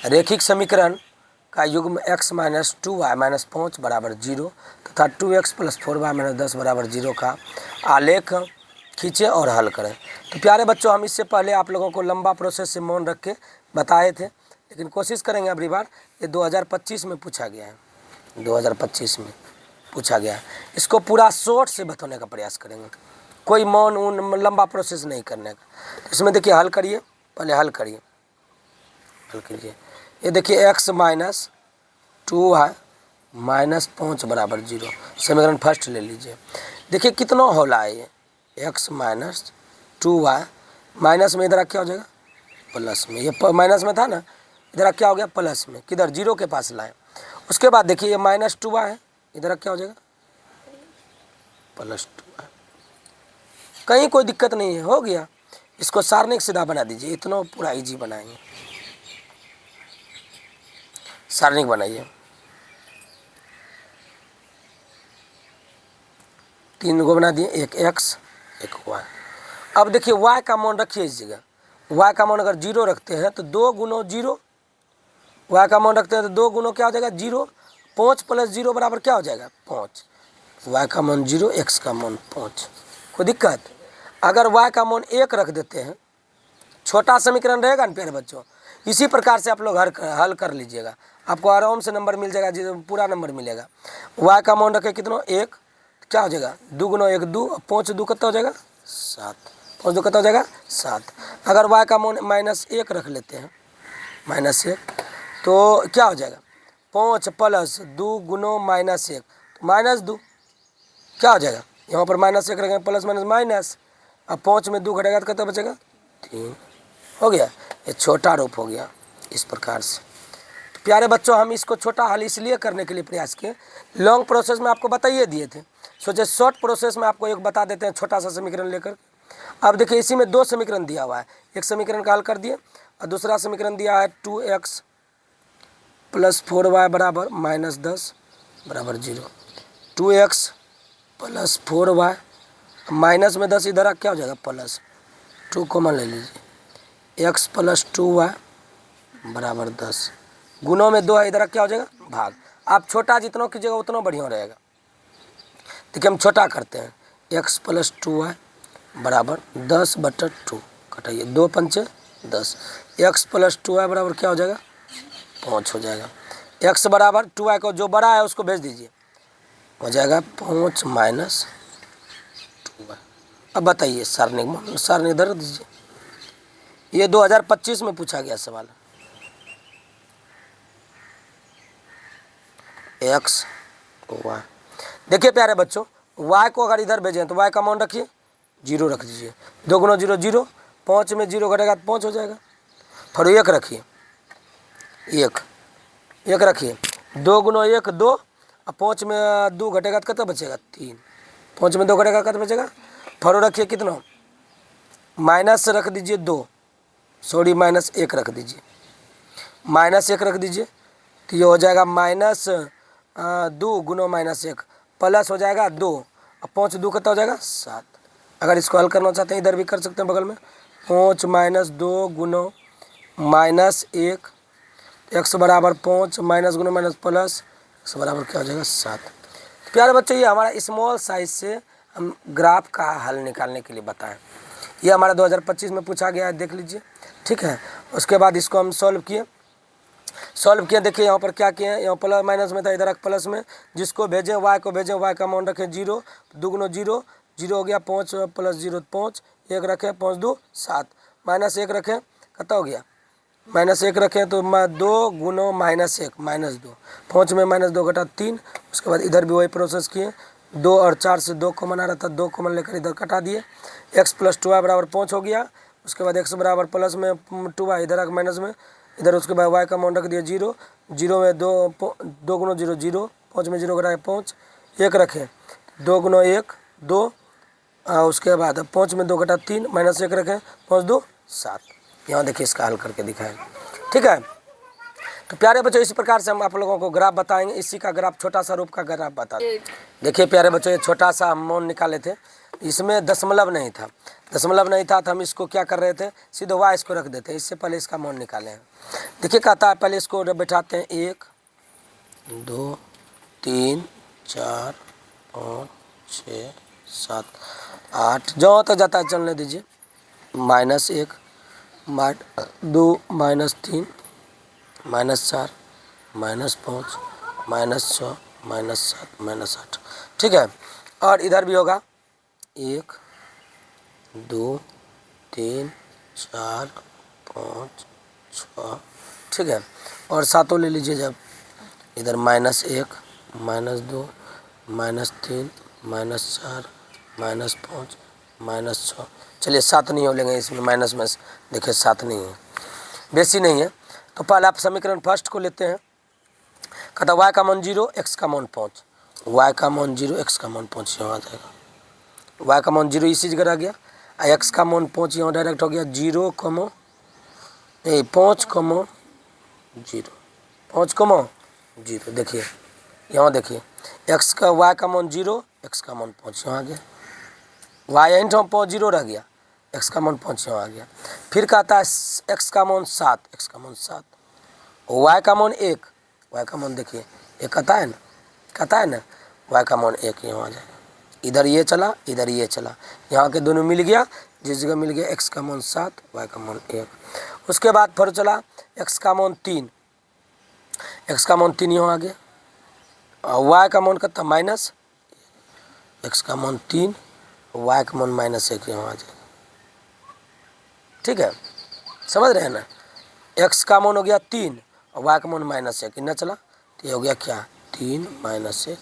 रेखिक समीकरण का युग्म x माइनस 2y माइनस 5 बराबर 0 तथा 2x प्लस 4y माइनस 10 बराबर 0 का आलेख खींचे और हल करें। तो प्यारे बच्चों, हम इससे पहले आप लोगों को लंबा प्रोसेस से मौन रख के बताए थे, लेकिन कोशिश करेंगे अगली बार। ये 2025 में पूछा गया है, 2025 में पूछा गया है। इसको पूरा शॉर्ट से बताने का प्रयास करेंगे, कोई मौन लंबा प्रोसेस नहीं करने का। तो इसमें देखिए, हल करिए, पहले हल करिए, हल कीजिए। ये देखिए x माइनस 2y माइनस 5 बराबर 0, समीकरण फर्स्ट ले लीजिए। देखिए कितना होला है ये, x माइनस 2y माइनस में इधर क्या हो जाएगा प्लस में, ये माइनस में था ना, इधर क्या हो गया प्लस में, किधर 0 के पास लाए। उसके बाद देखिए ये माइनस 2y है, इधर क्या हो जाएगा प्लस 2y। कहीं कोई दिक्कत नहीं है, हो गया। इसको सारणिक सीधा बना दीजिए, इतना पूरा इजी बनाएंगे। सारणिक बनाइए, 3 को बना दिए, एक x एक y। अब देखिए y का मान रखिए इस जगह, y का मान अगर 0 रखते हैं तो 2 गुनो 0, y का मान रखते हैं तो 2 गुनो क्या हो जाएगा 0, 5 प्लस 0 बराबर क्या हो जाएगा 5। y का मान 0, x का मान 5। कोई दिक्कत? अगर y का मान 1 रख देते हैं, छोटा समीकरण रहेगा ना प्यारे बच्चों, इसी प्रकार से आप लोग हल कर लीजिएगा, आपको आराम से नंबर मिल जाएगा, जिस पूरा नंबर मिलेगा। y का मान रखे कितना 1, क्या हो जाएगा 2 गुना 1 2, 5 2 कितना हो जाएगा 7, 5 2 कितना हो जाएगा 7। अगर y का मान माइनस 1 रख लेते हैं, माइनस 1, तो क्या हो जाएगा 5 प्लस 2 गुनो माइनस 1, तो माइनस 2, क्या हो जाएगा यहाँ पर माइनस 1 रखेंगे, प्लस माइनस माइनस। अब 5 में 2 घटेगा तो कितना बचेगा 3, हो गया। ये छोटा रूप हो गया इस प्रकार से। तो प्यारे बच्चों, हम इसको छोटा हल इसलिए करने के लिए प्रयास किए, लॉन्ग प्रोसेस में आपको बताइए दिए थे, सोचे शॉर्ट प्रोसेस में आपको एक बता देते हैं छोटा सा समीकरण लेकर। अब देखिए इसी में 2 समीकरण दिया हुआ है, एक समीकरण का हल कर दिए और दूसरा समीकरण दिया है 2x प्लस 4y बराबर माइनस 10 बराबर 0। 2x प्लस 4y माइनस में 10 इधर क्या हो जाएगा प्लस 2 कॉमन ले लीजिए, x प्लस 2y बराबर 10, गुणों में 2 है, इधर क्या हो जाएगा भाग। आप छोटा जितना कीजिएगा उतना बढ़िया रहेगा। देखिए हम छोटा करते हैं, x प्लस 2y बराबर 10/2, कटाइए 2 पंचे 10, x प्लस 2y बराबर क्या हो जाएगा 5 हो जाएगा। x बराबर 2y को जो बड़ा है उसको भेज दीजिए, हो जाएगा 5 माइनस 2y। अब बताइए सारणी इधर दीजिए, ये 2025 में पूछा गया सवाल। x y, देखिए प्यारे बच्चों, y को अगर इधर भेजें तो y का मान रखिए 0 रख दीजिए, 2 गुना 0 0, 5 में 0 घटेगा तो 5 हो जाएगा। फिर 1 रखिए, 1 रखिए, 2 गुना 1 2, और 5 में 2 घटेगा तो कितना बचेगा 3, 5 में 2 घटेगा कितना बचेगा। फिर रखिए कितना, माइनस रख दीजिए 2, सॉरी माइनस 1 रख दीजिए, माइनस 1 रख दीजिए, तो ये हो जाएगा माइनस 2 गुना माइनस 1 प्लस हो जाएगा 2, और 5 2 कितना हो जाएगा 7। अगर इसको हल करना चाहते हैं इधर भी कर सकते हैं बगल में, 5 माइनस 2 गुना माइनस 1, x बराबर 5 माइनस गुना माइनस प्लस x बराबर क्या हो जाएगा 7। तो प्यारे बच्चों, ये हमारा स्मॉल साइज से हम ग्राफ का हल निकालने के लिए बताएं। ये हमारा 2025 में पूछा गया है, देख लीजिए, ठीक है। उसके बाद इसको हम सॉल्व किए, देखिए यहाँ पर क्या किए हैं, यहाँ प्लस माइनस में था, इधर प्लस में, जिसको भेजें y को भेजें, y का मान रखें 0, 2 गुना 0 0 हो गया, 5 प्लस 0 5, 1 रखें 5 2 7, माइनस 1 रखें कितना हो गया माइनस 1 रखें तो 2 गुना माइनस 1 माइनस 2, 5 में माइनस 2 घटा 3। उसके बाद इधर भी वही प्रोसेस किए, 2 और 4 से 2 कॉमन आ रहा था, 2 कॉमन लेकर इधर कटा दिए, x प्लस 2y बराबर 5 हो गया। उसके बाद x बराबर प्लस में 2y, इधर माइनस में इधर, उसके बाद y का मान रख दिया 0, 0 में 2 गुना 0 0, 5 में 0 घटाए 5, 1 रखें 2 गुना 1 2, उसके बाद 5 में 2 घटा 3 माइनस 1 रखें 5 2 7। यहाँ देखिए इसका हल करके दिखाएं, ठीक है। तो प्यारे बच्चों इस प्रकार से हम आप लोगों को ग्राफ बताएंगे। इसी का ग्राफ, छोटा सा रूप का ग्राफ बता। देखिए प्यारे बच्चों, ये छोटा सा हम मौन निकाले थे, इसमें दशमलव नहीं था। दशमलव नहीं था तो हम इसको क्या कर रहे थे, सीधे वाई इसको रख देते हैं। इससे पहले इसका मौन निकाले हैं। देखिए कहता है, पहले इसको बैठाते हैं 1 2 3 4 5 6 7 8, जहाँ तक जाता है चलने दीजिए। -1 -2 -3 -4 -5 -6 -7 -8, ठीक है। और इधर भी होगा 1 2 3 4 5 6, ठीक है। और सातों ले लीजिए जब, इधर -1 -2 -3 -4 -5 -6, चलिए 7 नहीं हो लेंगे इसमें, माइनस में देखिए 7 नहीं है, बेसी नहीं है। तो पहले आप समीकरण फर्स्ट को लेते हैं। कहता y का मान 0, x का मान 5, y का मान 0, x का मान 5 यहाँ आ जाएगा। y का मान 0 इसी जगह आ गया, x का मान 5 यहाँ डायरेक्ट हो गया 0, 5, 0, 5, 0। देखिए यहाँ देखिए, x का y का मान 0, x का मान 5 यहाँ आ गया। y एंड 5 0 रह गया, x का मान 5 यहाँ आ गया। फिर कहता है x का मान 7, x का मान 7, y का मान 1, y का मान देखिए 1 कहता है ना, y का मान 1 यहाँ आ जाएगा। इधर ये चला, इधर ये चला, यहाँ के दोनों मिल गया, जिस जगह मिल गया x का मान 7, y का मान 1। उसके बाद फिर चला x का मान 3, x का मान 3 यहाँ आ गया, और y का मान कितना माइनस, x का मान 3, y का मान -1 यहाँ आ जाएगा, ठीक है। समझ रहे हैं ना, x का मान हो गया 3 और y का मान -1, कितना चला, तो ये हो गया क्या 3 -1।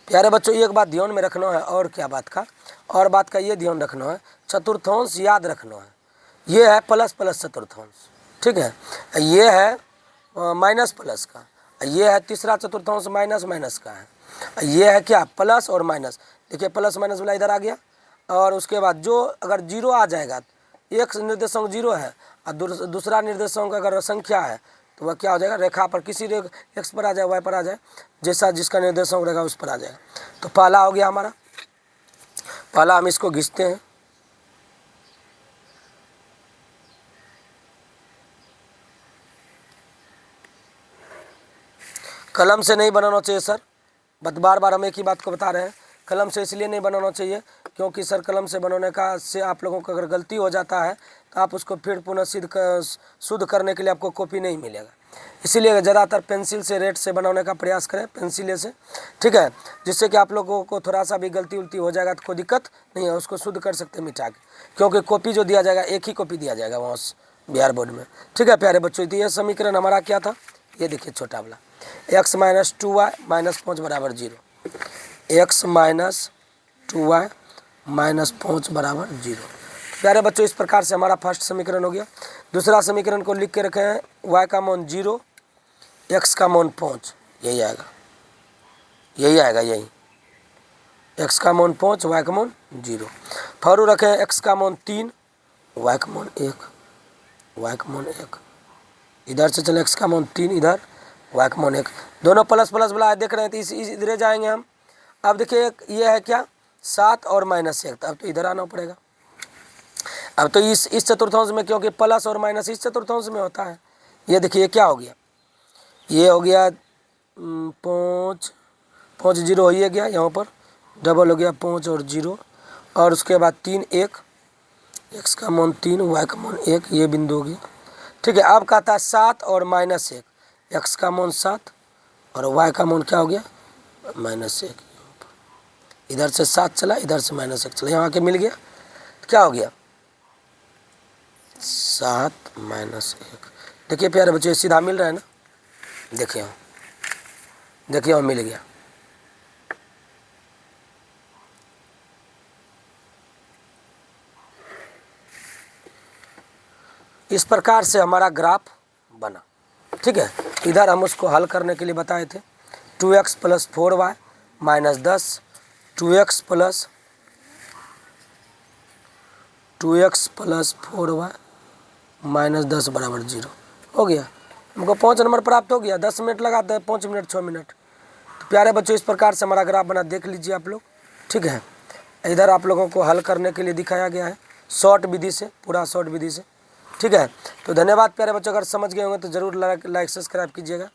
प्यारे बच्चों एक बात ध्यान में रखना है, और क्या बात का, और बात का ये ध्यान रखना है, चतुर्थांश याद रखना है। ये है प्लस प्लस चतुर्थांश, ठीक है, ये है माइनस प्लस का, ये है तीसरा चतुर्थांश माइनस माइनस का है, ये है क्या प्लस और माइनस। देखिए प्लस माइनस वाला इधर आ गया, और उसके बाद जो अगर 0 आ जाएगा, एक निर्देशांक 0 है और दूसरा निर्देशांक अगर संख्या है, तो वह क्या हो जाएगा, रेखा पर किसी एक्स पर आ जाए, वाई पर आ जाए, जैसा जिसका निर्देशांक रहेगा उस पर आ जाएगा। तो पहला हो गया हमारा, पहला हम इसको घिसते हैं, कलम से नहीं बनाना चाहिए सर, बार बार हम एक ही बात को बता रहे हैं। कलम से इसलिए नहीं बनाना चाहिए क्योंकि सर कलम से बनाने का से आप लोगों को अगर गलती हो जाता है तो आप उसको फिर पुनः शुद्ध करने के लिए आपको कॉपी नहीं मिलेगा। इसीलिए ज़्यादातर पेंसिल से रेड से बनाने का प्रयास करें, पेंसिल से, ठीक है, जिससे कि आप लोगों को थोड़ा सा भी गलती उल्टी हो जाएगा तो कोई दिक्कत नहीं है, उसको शुद्ध कर सकते हैं मिटा के, क्योंकि कॉपी जो दिया जाएगा एक ही कॉपी दिया जाएगा वहाँ बिहार बोर्ड में, ठीक है। प्यारे बच्चों तो ये समीकरण हमारा क्या था, ये देखिए छोटा वाला, x - 2y - 5 बराबर 0, x - 2y - 5 बराबर 0। प्यारे बच्चों इस प्रकार से हमारा फर्स्ट समीकरण हो गया। दूसरा समीकरण को लिख के रखे हैं, y का मान 0, x का मान 5, यही आएगा, यही x का मान 5, y का मान 0। फॉरू रखे हैं x का मान 3, y का मान 1, इधर से चले x का मान 3, इधर y का मान 1, दोनों प्लस प्लस वाला देख रहे हैं तो इधर जाएंगे हम। अब देखिए ये है क्या 7 और -1, अब तो इधर आना पड़ेगा। अब तो इस चतुर्थांश में, क्योंकि प्लस और माइनस इस चतुर्थांश में होता है। ये देखिए क्या हो गया, ये हो गया 5 0 हो ही गया, यहाँ पर डबल हो गया 5 और 0, और उसके बाद 3 1, x का मान 3, y का मान 1, ये बिंदु हो गया, ठीक है। अब कहता है 7 और -1, x का मान 7 और y का मान क्या हो गया -1। इधर से 7 चला, इधर से -1 चला, यहाँ आके मिल गया, क्या हो गया 7 -1। देखिए प्यारे बच्चों सीधा मिल रहा है ना, देखिए मिल गया। इस प्रकार से हमारा ग्राफ बना, ठीक है। इधर हम उसको हल करने के लिए बताए थे, 2x + 4y - 10, 2x + 4y - 10 बराबर 0 हो गया। हमको 5 नंबर प्राप्त हो गया। 10 मिनट लगाते हैं, 5 मिनट 6 मिनट। तो प्यारे बच्चों, इस प्रकार से हमारा ग्राफ बना, देख लीजिए आप लोग, ठीक है। इधर आप लोगों को हल करने के लिए दिखाया गया है शॉर्ट विधि से, पूरा शॉर्ट विधि से, ठीक है। तो धन्यवाद प्यारे बच्चों, अगर समझ गए होंगे तो ज़रूर लाइक सब्सक्राइब कीजिएगा।